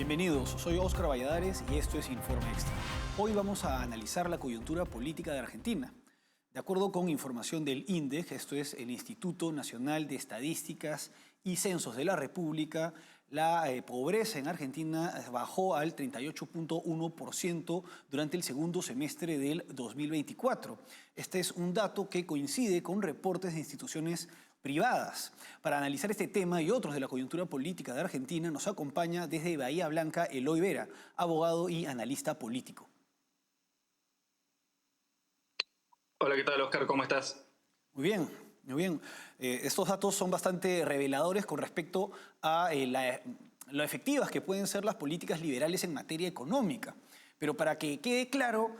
Bienvenidos, soy Óscar Valladares y esto es Informe Extra. Hoy vamos a analizar la coyuntura política de Argentina. De acuerdo con información del INDEC, esto es el Instituto Nacional de Estadísticas y Censos de la República, la pobreza en Argentina bajó al 38.1% durante el segundo semestre del 2024. Este es un dato que coincide con reportes de instituciones privadas. Para analizar este tema y otros de la coyuntura política de Argentina, nos acompaña desde Bahía Blanca Eloy Vera, abogado y analista político. Hola, ¿qué tal, Oscar? ¿Cómo estás? Muy bien, muy bien. Estos datos son bastante reveladores con respecto a lo efectivas que pueden ser las políticas liberales en materia económica. Pero para que quede claro,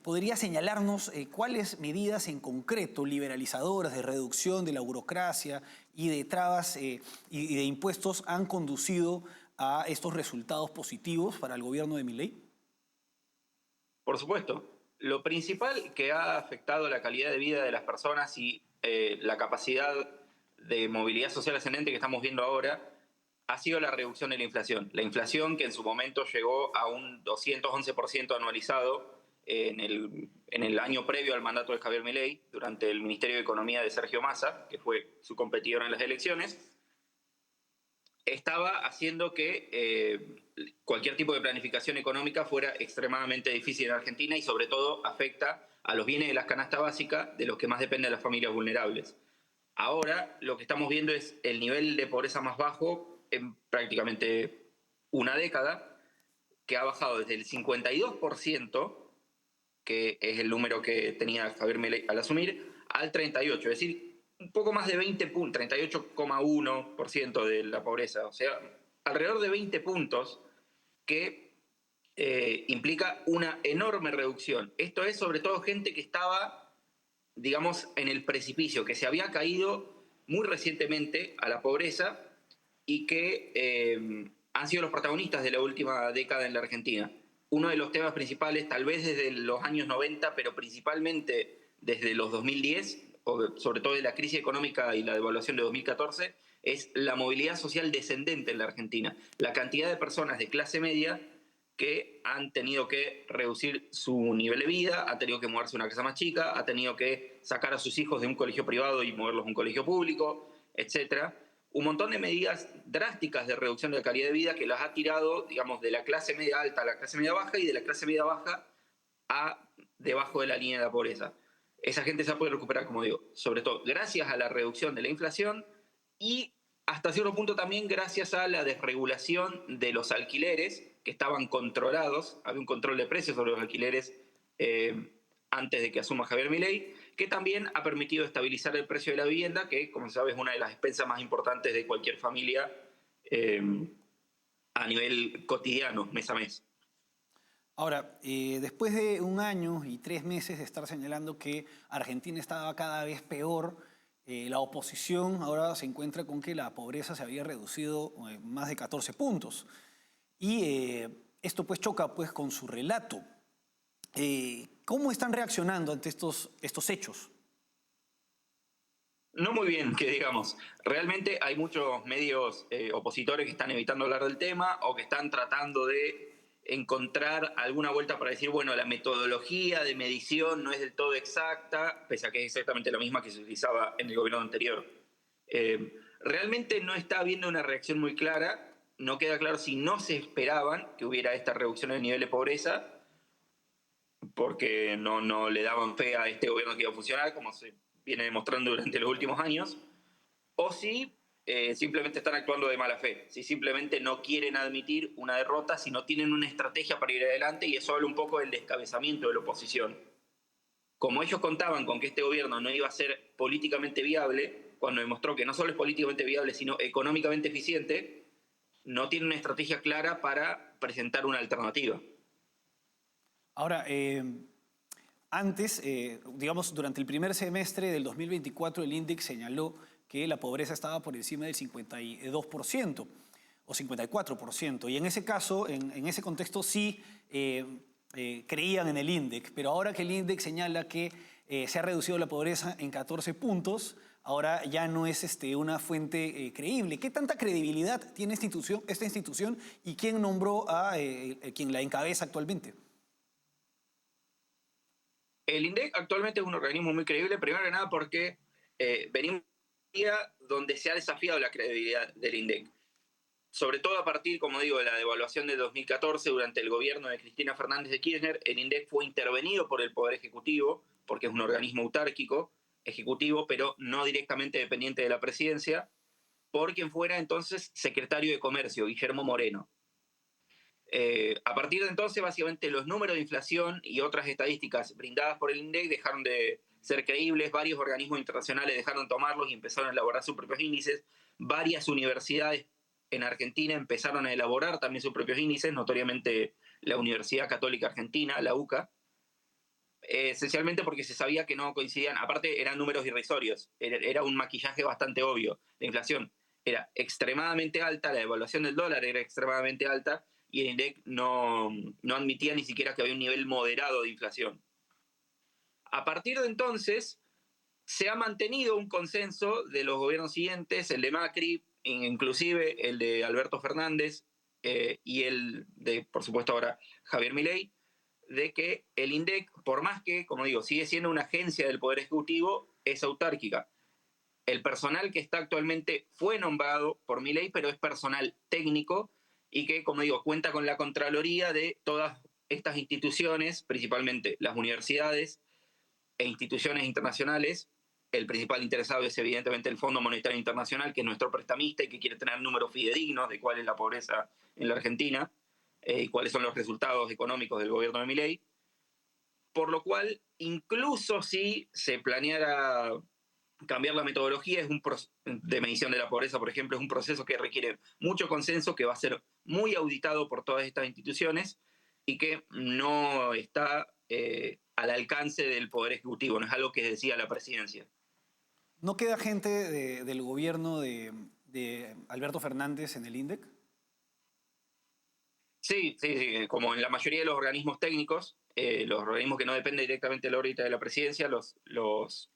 ¿podría señalarnos cuáles medidas en concreto liberalizadoras de reducción de la burocracia y de trabas y de impuestos han conducido a estos resultados positivos para el gobierno de Milei? Por supuesto. Lo principal que ha afectado la calidad de vida de las personas y la capacidad de movilidad social ascendente que estamos viendo ahora ha sido la reducción de la inflación. La inflación que en su momento llegó a un 211% anualizado en el año previo al mandato de Javier Milei, durante el Ministerio de Economía de Sergio Massa, que fue su competidor en las elecciones, estaba haciendo que cualquier tipo de planificación económica fuera extremadamente difícil en Argentina y sobre todo afecta a los bienes de la canasta básica de los que más dependen las familias vulnerables. Ahora lo que estamos viendo es el nivel de pobreza más bajo en prácticamente una década, que ha bajado desde el 52%, que es el número que tenía Javier Milei al asumir, al 38%, es decir, un poco más de 20 puntos, 38,1% de la pobreza, o sea, alrededor de 20 puntos que implica una enorme reducción. Esto es sobre todo gente que estaba, digamos, en el precipicio, que se había caído muy recientemente a la pobreza y que han sido los protagonistas de la última década en la Argentina. Uno de los temas principales, tal vez desde los años 90, pero principalmente desde los 2010, o sobre todo de la crisis económica y la devaluación de 2014, es la movilidad social descendente en la Argentina. La cantidad de personas de clase media que han tenido que reducir su nivel de vida, ha tenido que mudarse a una casa más chica, ha tenido que sacar a sus hijos de un colegio privado y moverlos a un colegio público, etc. Un montón de medidas drásticas de reducción de la calidad de vida que las ha tirado, digamos, de la clase media alta a la clase media baja y de la clase media baja a debajo de la línea de la pobreza. Esa gente se ha podido recuperar, como digo, sobre todo gracias a la reducción de la inflación y hasta cierto punto también gracias a la desregulación de los alquileres que estaban controlados. Había un control de precios sobre los alquileres antes de que asuma Javier Milei, que también ha permitido estabilizar el precio de la vivienda, que, como se sabe, es una de las expensas más importantes de cualquier familia a nivel cotidiano, mes a mes. Ahora, después de un año y 3 meses de estar señalando que Argentina estaba cada vez peor, la oposición ahora se encuentra con que la pobreza se había reducido más de 14 puntos. Y esto pues choca pues con su relato. ¿Cómo están reaccionando ante estos hechos? No muy bien, que digamos. Realmente hay muchos medios opositores que están evitando hablar del tema o que están tratando de encontrar alguna vuelta para decir, bueno, la metodología de medición no es del todo exacta, pese a que es exactamente la misma que se utilizaba en el gobierno anterior. Realmente no está habiendo una reacción muy clara, no queda claro si no se esperaban que hubiera esta reducción del nivel de pobreza, porque no le daban fe a este gobierno que iba a funcionar, como se viene demostrando durante los últimos años, o si simplemente están actuando de mala fe, si simplemente no quieren admitir una derrota, si no tienen una estrategia para ir adelante, y eso habla un poco del descabezamiento de la oposición. Como ellos contaban con que este gobierno no iba a ser políticamente viable, cuando demostró que no solo es políticamente viable, sino económicamente eficiente, no tienen una estrategia clara para presentar una alternativa. Ahora, antes, digamos, durante el primer semestre del 2024, el INDEC señaló que la pobreza estaba por encima del 52% o 54%. Y en ese caso, en ese contexto, sí creían en el INDEC. Pero ahora que el INDEC señala que se ha reducido la pobreza en 14 puntos. Ahora ya no es una fuente creíble. ¿Qué tanta credibilidad tiene esta institución y quién nombró a quien la encabeza actualmente? El INDEC actualmente es un organismo muy creíble, primero que nada porque venimos de un día donde se ha desafiado la credibilidad del INDEC. Sobre todo a partir, como digo, de la devaluación de 2014, durante el gobierno de Cristina Fernández de Kirchner, el INDEC fue intervenido por el Poder Ejecutivo, porque es un organismo autárquico, ejecutivo, pero no directamente dependiente de la presidencia, por quien fuera entonces secretario de Comercio, Guillermo Moreno. A partir de entonces, básicamente, los números de inflación y otras estadísticas brindadas por el INDEC dejaron de ser creíbles, varios organismos internacionales dejaron de tomarlos y empezaron a elaborar sus propios índices, varias universidades en Argentina empezaron a elaborar también sus propios índices, notoriamente la Universidad Católica Argentina, la UCA, esencialmente porque se sabía que no coincidían, aparte eran números irrisorios, era un maquillaje bastante obvio, la inflación era extremadamente alta, la devaluación del dólar era extremadamente alta, y el INDEC no admitía ni siquiera que había un nivel moderado de inflación. A partir de entonces, se ha mantenido un consenso de los gobiernos siguientes, el de Macri, inclusive el de Alberto Fernández y el de, por supuesto, ahora Javier Milei, de que el INDEC, por más que, como digo, sigue siendo una agencia del Poder Ejecutivo, es autárquica. El personal que está actualmente fue nombrado por Milei, pero es personal técnico y que, como digo, cuenta con la Contraloría de todas estas instituciones, principalmente las universidades e instituciones internacionales. El principal interesado es evidentemente el Fondo Monetario Internacional, que es nuestro prestamista y que quiere tener números fidedignos de cuál es la pobreza en la Argentina y cuáles son los resultados económicos del gobierno de Milei. Por lo cual, incluso si se planeara cambiar la metodología de medición de la pobreza, por ejemplo, es un proceso que requiere mucho consenso, que va a ser muy auditado por todas estas instituciones y que no está al alcance del Poder Ejecutivo, no es algo que decía la presidencia. ¿No queda gente del gobierno de Alberto Fernández en el INDEC? Sí, sí, sí, como en la mayoría de los organismos técnicos, los organismos que no dependen directamente de la órbita de la presidencia, los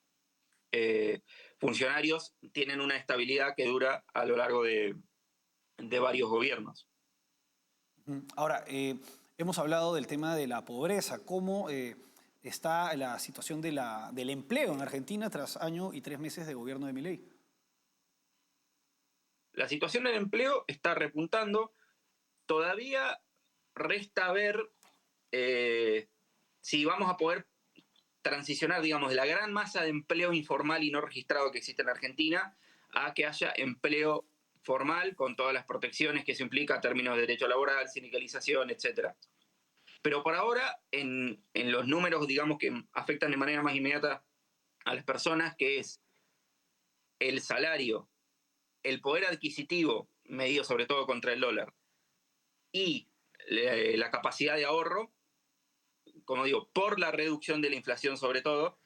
funcionarios tienen una estabilidad que dura a lo largo de varios gobiernos. Ahora, hemos hablado del tema de la pobreza. ¿Cómo está la situación del empleo en Argentina tras año y 3 meses de gobierno de Milei? La situación del empleo está repuntando. Todavía resta ver si vamos a poder transicionar, digamos, de la gran masa de empleo informal y no registrado que existe en Argentina a que haya empleo formal con todas las protecciones que eso implica en términos de derecho laboral, sindicalización, etc. Pero por ahora, en los números, digamos, que afectan de manera más inmediata a las personas, que es el salario, el poder adquisitivo, medido sobre todo contra el dólar, y la capacidad de ahorro, como digo, por la reducción de la inflación sobre todo,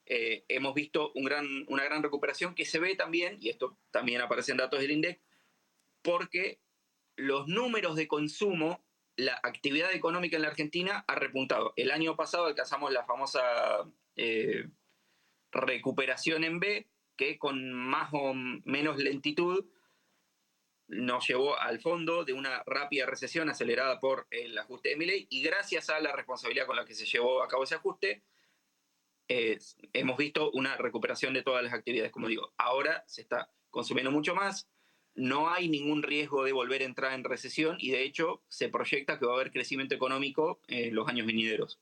hemos visto una gran recuperación que se ve también, y esto también aparece en datos del INDEC, porque los números de consumo, la actividad económica en la Argentina ha repuntado. El año pasado alcanzamos la famosa recuperación en B, que con más o menos lentitud nos llevó al fondo de una rápida recesión acelerada por el ajuste de Milei, y gracias a la responsabilidad con la que se llevó a cabo ese ajuste, hemos visto una recuperación de todas las actividades. Como digo, ahora se está consumiendo mucho más, no hay ningún riesgo de volver a entrar en recesión y de hecho se proyecta que va a haber crecimiento económico en los años venideros.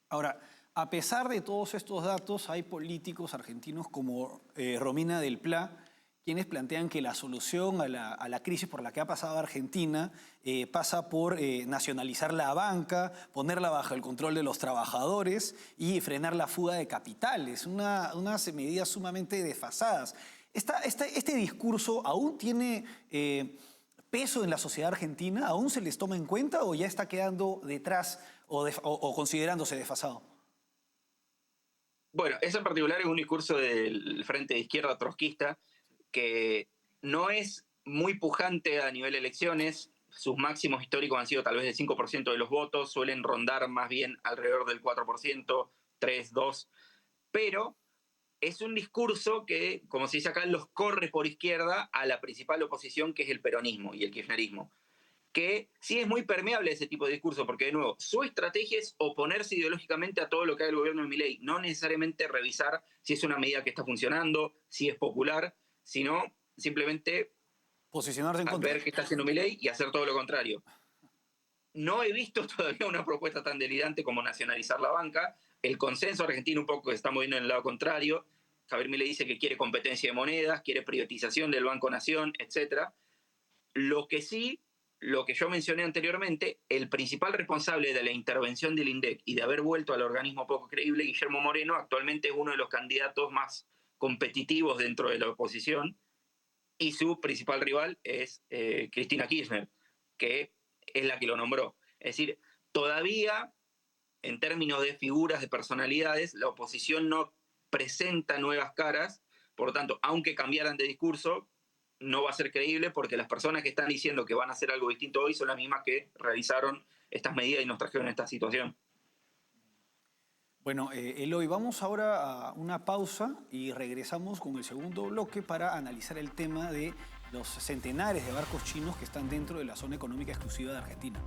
Ahora, a pesar de todos estos datos, hay políticos argentinos como Romina del Pla, quienes plantean que la solución a la crisis por la que ha pasado Argentina pasa por nacionalizar la banca, ponerla bajo el control de los trabajadores y frenar la fuga de capitales, unas medidas sumamente desfasadas. ¿Este discurso aún tiene peso en la sociedad argentina? ¿Aún se les toma en cuenta o ya está quedando detrás o considerándose desfasado? Bueno, ese en particular es un discurso del Frente de Izquierda trotskista que no es muy pujante a nivel de elecciones. Sus máximos históricos han sido tal vez del 5% de los votos, suelen rondar más bien alrededor del 4%, 3, 2%. pero es un discurso que, como se dice acá, los corre por izquierda a la principal oposición, que es el peronismo y el kirchnerismo, que sí es muy permeable ese tipo de discurso, porque de nuevo, su estrategia es oponerse ideológicamente a todo lo que haga el gobierno de Milei, no necesariamente revisar si es una medida que está funcionando, si es popular, sino simplemente Posicionarse en contra. ver qué está haciendo Milei y hacer todo lo contrario. No he visto todavía una propuesta tan delirante como nacionalizar la banca. El consenso argentino un poco se está moviendo en el lado contrario. Javier Milei dice que quiere competencia de monedas, quiere privatización del Banco Nación, etc. Lo que sí, lo que yo mencioné anteriormente, el principal responsable de la intervención del INDEC y de haber vuelto al organismo poco creíble, Guillermo Moreno, actualmente es uno de los candidatos más competitivos dentro de la oposición, y su principal rival es Cristina Kirchner, que es la que lo nombró. Es decir, todavía, en términos de figuras, de personalidades, la oposición no presenta nuevas caras, por lo tanto, aunque cambiaran de discurso, no va a ser creíble porque las personas que están diciendo que van a hacer algo distinto hoy son las mismas que realizaron estas medidas y nos trajeron esta situación. Bueno, Eloy, vamos ahora a una pausa y regresamos con el segundo bloque para analizar el tema de los centenares de barcos chinos que están dentro de la zona económica exclusiva de Argentina.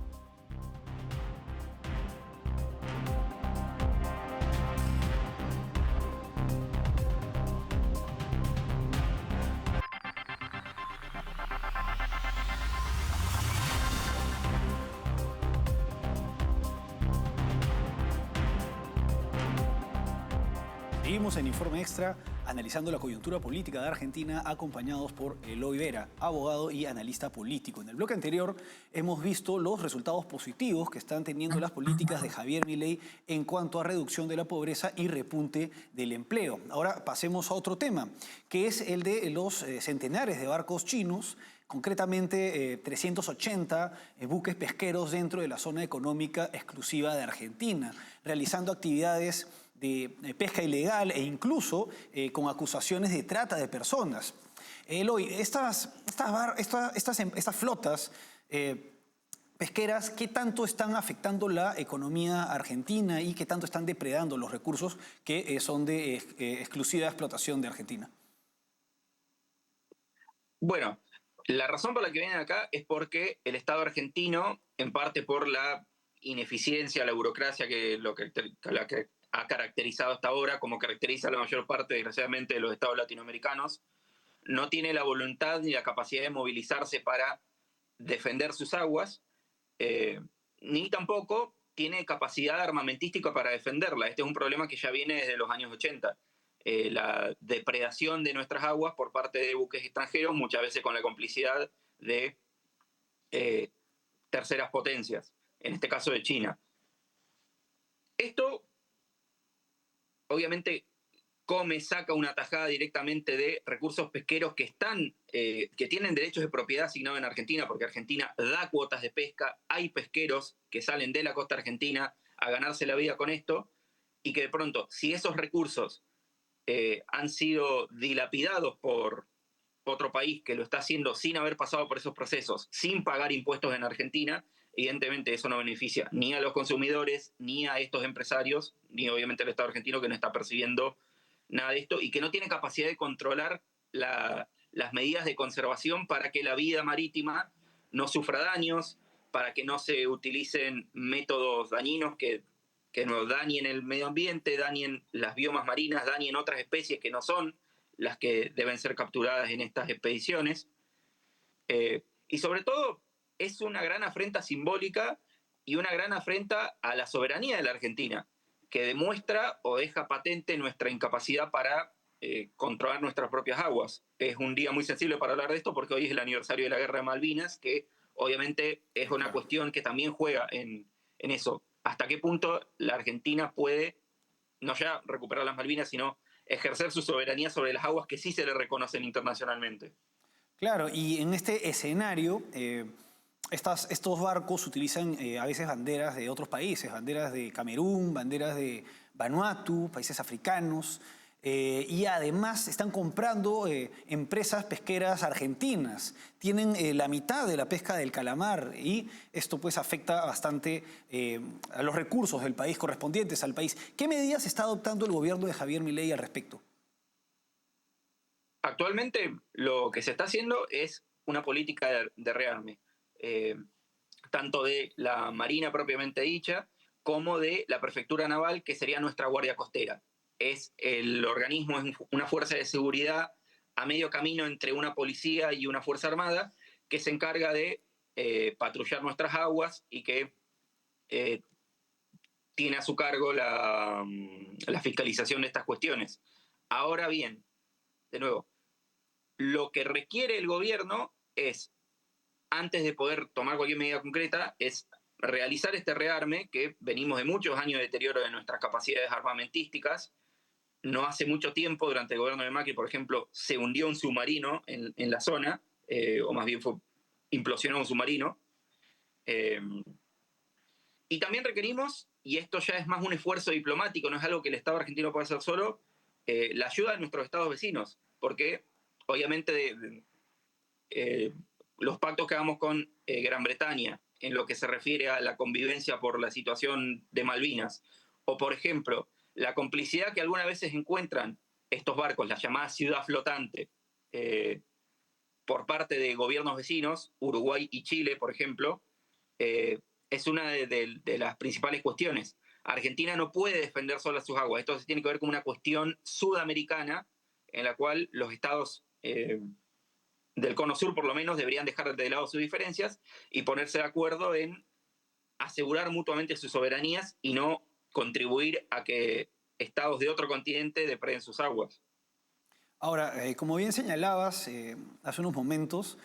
Seguimos en Informe Extra analizando la coyuntura política de Argentina, acompañados por Eloy Vera, abogado y analista político. En el bloque anterior hemos visto los resultados positivos que están teniendo las políticas de Javier Milei en cuanto a reducción de la pobreza y repunte del empleo. Ahora pasemos a otro tema, que es el de los centenares de barcos chinos, concretamente 380 buques pesqueros dentro de la zona económica exclusiva de Argentina, realizando actividades de pesca ilegal e incluso con acusaciones de trata de personas. Eloy, estas flotas pesqueras, ¿qué tanto están afectando la economía argentina y qué tanto están depredando los recursos que son de exclusiva explotación de Argentina? Bueno, la razón por la que vienen acá es porque el Estado argentino, en parte por la ineficiencia, la burocracia la que ha caracterizado hasta ahora, como caracteriza la mayor parte, desgraciadamente, de los estados latinoamericanos, no tiene la voluntad ni la capacidad de movilizarse para defender sus aguas, ni tampoco tiene capacidad armamentística para defenderla. Este es un problema que ya viene desde los años 80. La depredación de nuestras aguas por parte de buques extranjeros, muchas veces con la complicidad de terceras potencias, en este caso de China. Esto obviamente saca una tajada directamente de recursos pesqueros que tienen derechos de propiedad asignados en Argentina, porque Argentina da cuotas de pesca, hay pesqueros que salen de la costa argentina a ganarse la vida con esto, y que de pronto, si esos recursos han sido dilapidados por otro país que lo está haciendo sin haber pasado por esos procesos, sin pagar impuestos en Argentina, evidentemente eso no beneficia ni a los consumidores, ni a estos empresarios, ni obviamente al Estado argentino, que no está percibiendo nada de esto y que no tiene capacidad de controlar las medidas de conservación para que la vida marítima no sufra daños, para que no se utilicen métodos dañinos que no dañen el medio ambiente, dañen las biomas marinas, dañen otras especies que no son las que deben ser capturadas en estas expediciones. Y sobre todo es una gran afrenta simbólica y una gran afrenta a la soberanía de la Argentina, que demuestra o deja patente nuestra incapacidad para controlar nuestras propias aguas. Es un día muy sensible para hablar de esto porque hoy es el aniversario de la Guerra de Malvinas, que obviamente es una cuestión que también juega en eso. ¿Hasta qué punto la Argentina puede no ya recuperar las Malvinas, sino ejercer su soberanía sobre las aguas que sí se le reconocen internacionalmente? Claro, y en este escenario, estos barcos utilizan a veces banderas de otros países, banderas de Camerún, banderas de Vanuatu, países africanos. y además están comprando empresas pesqueras argentinas. Tienen la mitad de la pesca del calamar y esto pues afecta bastante a los recursos del país correspondientes al país. ¿Qué medidas está adoptando el gobierno de Javier Milei al respecto? Actualmente lo que se está haciendo es una política de rearme, eh, tanto de la Marina propiamente dicha, como de la Prefectura Naval, que sería nuestra Guardia Costera. Es el organismo, es una fuerza de seguridad a medio camino entre una policía y una fuerza armada, que se encarga de patrullar nuestras aguas y que eh, tiene a su cargo la fiscalización de estas cuestiones. Ahora bien, de nuevo, lo que requiere el gobierno es, antes de poder tomar cualquier medida concreta, es realizar este rearme, que venimos de muchos años de deterioro de nuestras capacidades armamentísticas. No hace mucho tiempo, durante el gobierno de Macri, por ejemplo, se hundió un submarino en la zona, o más bien implosionó un submarino. Eh, y también requerimos, y esto ya es más un esfuerzo diplomático, no es algo que el Estado argentino pueda hacer solo, la ayuda de nuestros estados vecinos, porque obviamente los pactos que hagamos con Gran Bretaña en lo que se refiere a la convivencia por la situación de Malvinas, o por ejemplo, la complicidad que algunas veces encuentran estos barcos, la llamada ciudad flotante, por parte de gobiernos vecinos, Uruguay y Chile, por ejemplo, es una de las principales cuestiones. Argentina no puede defender sola sus aguas. Esto se tiene que ver con una cuestión sudamericana en la cual los estados del Cono Sur, por lo menos, deberían dejar de lado sus diferencias y ponerse de acuerdo en asegurar mutuamente sus soberanías y no contribuir a que estados de otro continente depreden sus aguas. Ahora, como bien señalabas hace unos momentos,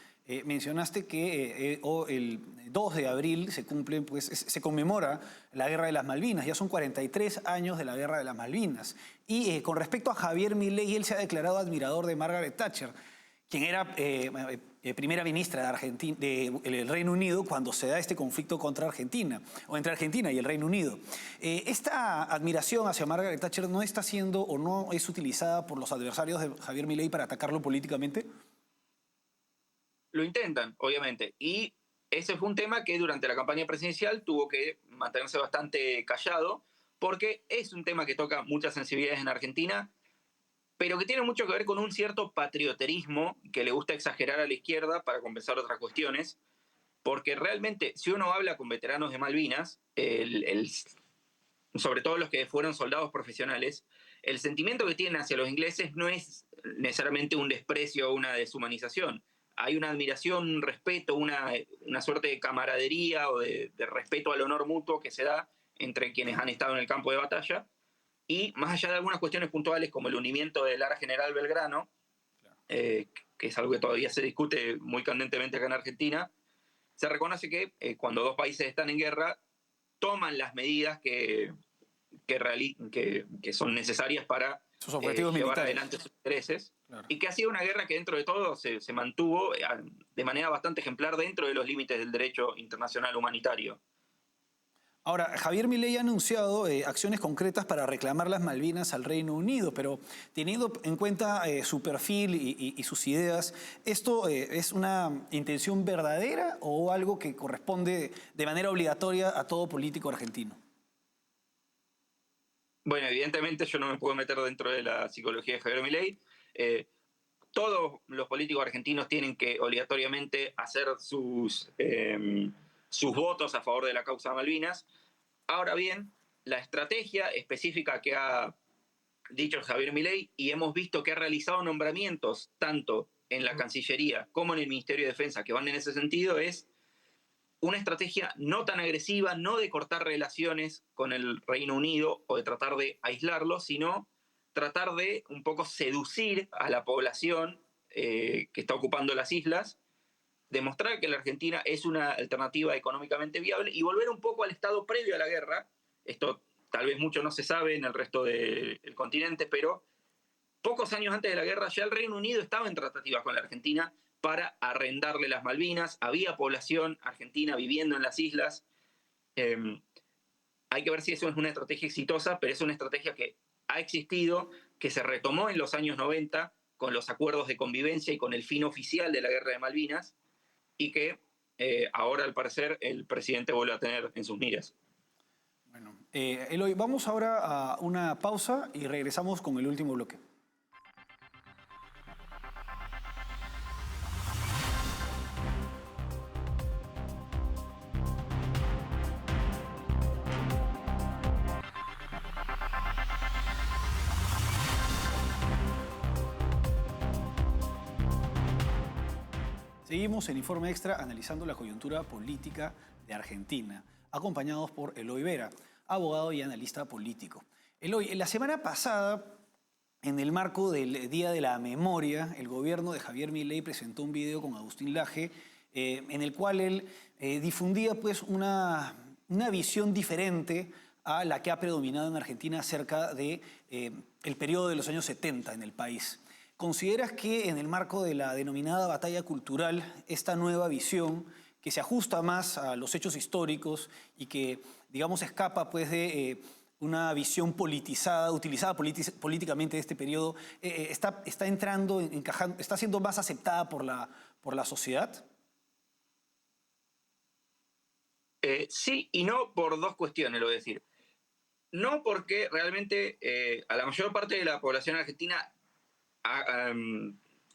mencionaste que el 2 de abril se cumple, pues, se conmemora la Guerra de las Malvinas. Ya son 43 años de la Guerra de las Malvinas. Y con respecto a Javier Milei, él se ha declarado admirador de Margaret Thatcher, quien era primera ministra de del Reino Unido cuando se da este conflicto contra Argentina, o entre Argentina y el Reino Unido. ¿Esta admiración hacia Margaret Thatcher no está siendo o no es utilizada por los adversarios de Javier Milei para atacarlo políticamente? Lo intentan, obviamente, y ese fue un tema que durante la campaña presidencial tuvo que mantenerse bastante callado, porque es un tema que toca muchas sensibilidades en Argentina, pero que tiene mucho que ver con un cierto patrioterismo que le gusta exagerar a la izquierda para compensar otras cuestiones, porque realmente si uno habla con veteranos de Malvinas, sobre todo los que fueron soldados profesionales, el sentimiento que tienen hacia los ingleses no es necesariamente un desprecio o una deshumanización. Hay una admiración, un respeto, una suerte de camaradería o de respeto al honor mutuo que se da entre quienes han estado en el campo de batalla. Y más allá de algunas cuestiones puntuales como el hundimiento del Ara General Belgrano, que es algo que todavía se discute muy candentemente acá en Argentina, se reconoce que cuando dos países están en guerra, toman las medidas que son necesarias para Sus objetivos llevar militares. adelante sus intereses. Claro. Y que ha sido una guerra que dentro de todo se mantuvo de manera bastante ejemplar dentro de los límites del derecho internacional humanitario. Ahora, Javier Milei ha anunciado acciones concretas para reclamar las Malvinas al Reino Unido, pero teniendo en cuenta su perfil y sus ideas, ¿esto es una intención verdadera o algo que corresponde de manera obligatoria a todo político argentino? Bueno, evidentemente yo no me puedo meter dentro de la psicología de Javier Milei. Todos los políticos argentinos tienen que obligatoriamente hacer sus votos a favor de la causa Malvinas. Ahora bien, la estrategia específica que ha dicho Javier Milei, y hemos visto que ha realizado nombramientos tanto en la Cancillería como en el Ministerio de Defensa que van en ese sentido, es una estrategia no tan agresiva, no de cortar relaciones con el Reino Unido o de tratar de aislarlo, sino tratar de un poco seducir a la población que está ocupando las islas, demostrar que la Argentina es una alternativa económicamente viable y volver un poco al estado previo a la guerra. Esto tal vez mucho no se sabe en el resto del continente, pero pocos años antes de la guerra ya el Reino Unido estaba en tratativas con la Argentina para arrendarle las Malvinas. Había población argentina viviendo en las islas. Hay que ver si eso es una estrategia exitosa, pero es una estrategia que ha existido, que se retomó en los años 90 con los acuerdos de convivencia y con el fin oficial de la Guerra de Malvinas, y que ahora, al parecer, el presidente vuelve a tener en sus miras. Bueno, Eloy, vamos ahora a una pausa y regresamos con el último bloque. Seguimos en Informe Extra analizando la coyuntura política de Argentina, acompañados por Eloy Vera, abogado y analista político. Eloy, la semana pasada, en el marco del Día de la Memoria, el gobierno de Javier Milei presentó un video con Agustín Laje, en el cual él difundía pues, una visión diferente a la que ha predominado en Argentina acerca de, el periodo de los años 70 en el país. ¿Consideras que en el marco de la denominada batalla cultural, esta nueva visión, que se ajusta más a los hechos históricos y que, digamos, escapa pues, de una visión politizada, utilizada políticamente de este periodo, está entrando, encajando, está siendo más aceptada por la sociedad? Sí y no, por dos cuestiones, lo voy a decir. No, porque realmente a la mayor parte de la población argentina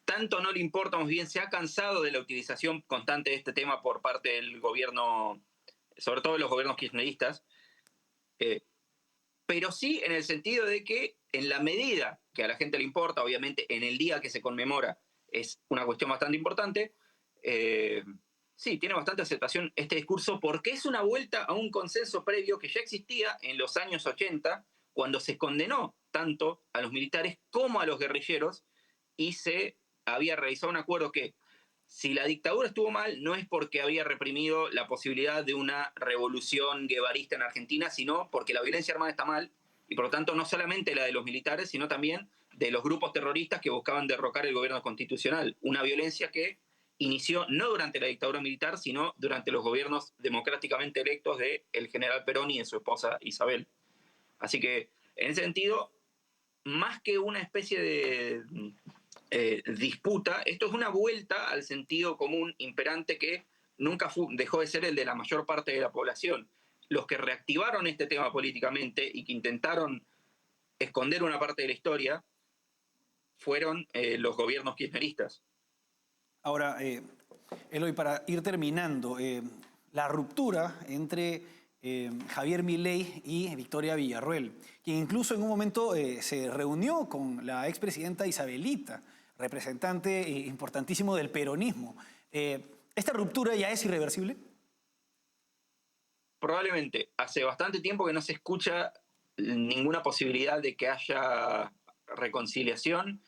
tanto no le importa, más bien se ha cansado de la utilización constante de este tema por parte del gobierno, sobre todo de los gobiernos kirchneristas, pero sí en el sentido de que en la medida que a la gente le importa, obviamente en el día que se conmemora es una cuestión bastante importante, sí, tiene bastante aceptación este discurso porque es una vuelta a un consenso previo que ya existía en los años 80, cuando se condenó tanto a los militares como a los guerrilleros, y se había realizado un acuerdo que, si la dictadura estuvo mal, no es porque había reprimido la posibilidad de una revolución guevarista en Argentina, sino porque la violencia armada está mal, y por lo tanto no solamente la de los militares, sino también de los grupos terroristas que buscaban derrocar el gobierno constitucional. Una violencia que inició no durante la dictadura militar, sino durante los gobiernos democráticamente electos del general Perón y de su esposa Isabel. Así que, en ese sentido, más que una especie de disputa, esto es una vuelta al sentido común imperante que nunca dejó de ser el de la mayor parte de la población. Los que reactivaron este tema políticamente y que intentaron esconder una parte de la historia fueron los gobiernos kirchneristas. Ahora, Eloy, para ir terminando, la ruptura entre Javier Milei y Victoria Villarroel, quien incluso en un momento se reunió con la expresidenta Isabelita, representante importantísimo del peronismo. ¿Esta ruptura ya es irreversible? Probablemente. Hace bastante tiempo que no se escucha ninguna posibilidad de que haya reconciliación.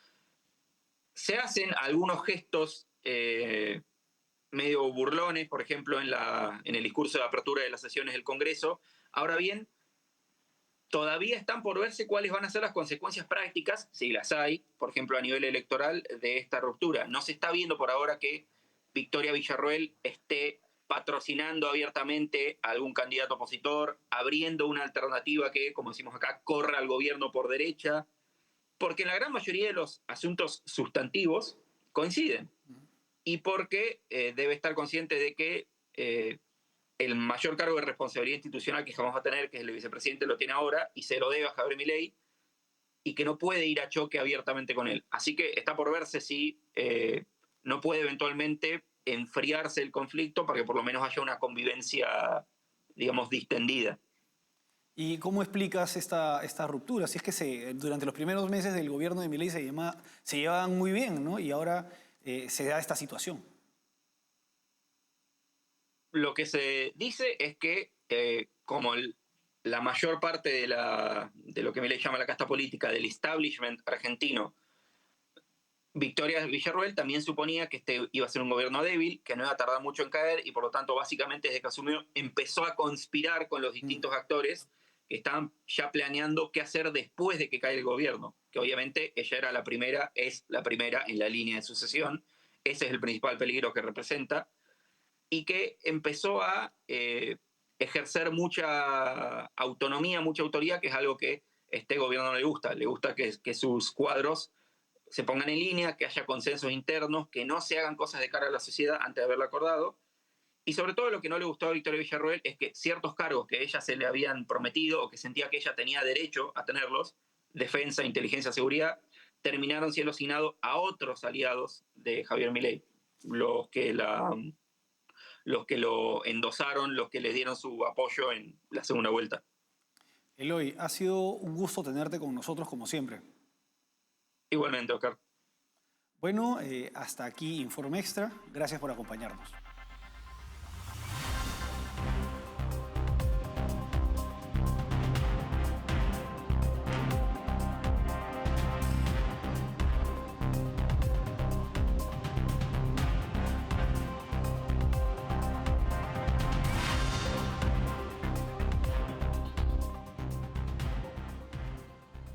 Se hacen algunos gestos medio burlones, por ejemplo, en el discurso de apertura de las sesiones del Congreso. Ahora bien, todavía están por verse cuáles van a ser las consecuencias prácticas, si las hay, por ejemplo, a nivel electoral, de esta ruptura. No se está viendo por ahora que Victoria Villarroel esté patrocinando abiertamente a algún candidato opositor, abriendo una alternativa que, como decimos acá, corra al gobierno por derecha, porque en la gran mayoría de los asuntos sustantivos coinciden, y porque debe estar consciente de que el mayor cargo de responsabilidad institucional que jamás va a tener, que es el vicepresidente, lo tiene ahora y se lo debe a Javier Milei, y que no puede ir a choque abiertamente con él. Así que está por verse si no puede eventualmente enfriarse el conflicto para que por lo menos haya una convivencia, digamos, distendida. ¿Y cómo explicas esta ruptura? Si es que durante los primeros meses del gobierno de Milei se llevaban muy bien, ¿no? Y ahora se da esta situación. Lo que se dice es que como la mayor parte de lo que Milei llama la casta política, del establishment argentino, Victoria Villarroel también suponía que este iba a ser un gobierno débil, que no iba a tardar mucho en caer, y por lo tanto, básicamente, desde que asumió, empezó a conspirar con los distintos actores que estaban ya planeando qué hacer después de que cae el gobierno, que obviamente ella era la primera, es la primera en la línea de sucesión. Ese es el principal peligro que representa, y que empezó a ejercer mucha autonomía, mucha autoridad, que es algo que este gobierno no le gusta que sus cuadros se pongan en línea, que haya consensos internos, que no se hagan cosas de cara a la sociedad antes de haberlo acordado. Y sobre todo lo que no le gustó a Victoria Villarroel es que ciertos cargos que ella se le habían prometido o que sentía que ella tenía derecho a tenerlos, defensa, inteligencia, seguridad, terminaron siendo asignados a otros aliados de Javier Milei, los que lo endosaron, los que le dieron su apoyo en la segunda vuelta. Eloy, ha sido un gusto tenerte con nosotros como siempre. Igualmente, Oscar. Bueno, hasta aquí Informe Extra. Gracias por acompañarnos.